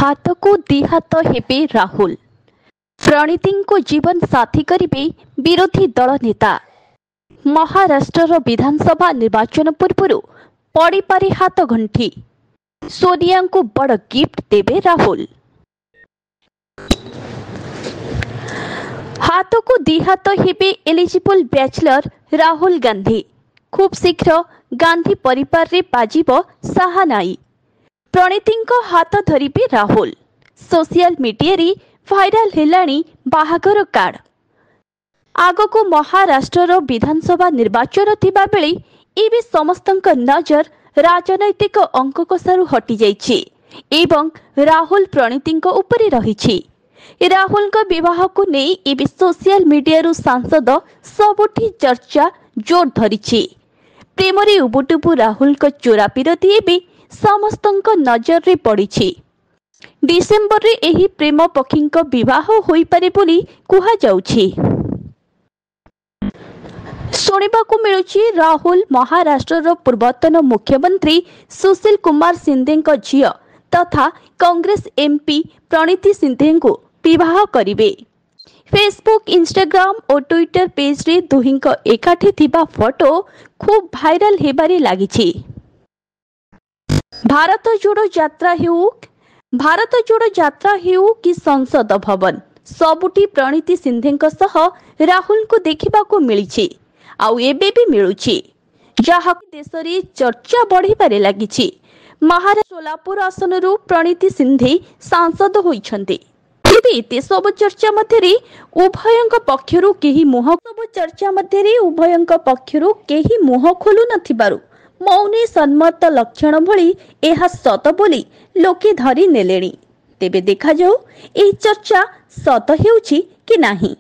हाथ को दिहात हेबे राहुल प्रणीति को जीवन साथी करिबे विरोधी दल नेता। महाराष्ट्र विधानसभा निर्वाचन पूर्व पड़िपारे हाथ घंटी सोनिया को बड़ गिफ्ट देवे राहुल। हाथ को दिहात हेबे एलिजिबल बैचलर राहुल गांधी। खूब शीघ्र गांधी परिवार रे बाजिबो साहानाई। प्रणीति हाथ धरिबे राहुल। सोशल मीडिया रे भाइराल हेलाणी बाहागर कार्ड। आगको महाराष्ट्र विधानसभा निर्वाचन थिबा बेले एबे समस्तक नजर राजनैतिक अंककषारु हटि जाइछि एवं राहुल प्रणीति उपरे रहिछि। राहुल विवाह को नहीं एबे सोशल मीडिया रु सांसद सबुठी चर्चा जोर धरिछि। प्रेमरे उबुटुबु राहुल चोरा पिरती एबे समस्तक नजर रे पड़िछि। डिसेम्बर रे एही प्रेम पक्षी विवाह होई पारे बोली कुहा जाउछि। सुनिबाकु मिलुछि राहुल महाराष्ट्र पूर्वतन मुख्यमंत्री सुशील कुमार सिंधे झियो तथा कांग्रेस एमपी प्रणीति सिंधे को विवाह करिवे। फेसबुक, इंस्टाग्राम और ट्विटर पेज रे दुहिंक एकाठी थिबा फोटो खूब भाइराल हेबारे लागिछि। भारत जोड़ो यात्रा हेउ कि संसद भवन सबुठी प्रणीति सिंधे सह राहुल को देखा मिली आउ एबे भी मिलुछि जहा देश रे चर्चा बढ़ी पारे लागिछि। महाराष्ट्र सोलापुर आसनरु प्रणीति सिंधे सांसद होइछन्ते। एते सब चर्चा मध्यरे उभयंक पक्षरु केही मुह खोलु नथिबारु मौनी सन्मत लक्षण भली एहा सत बोली लोके धरी नेलेणी। तेबे देखा जाऊ एही चर्चा सत हेउछि कि नाही।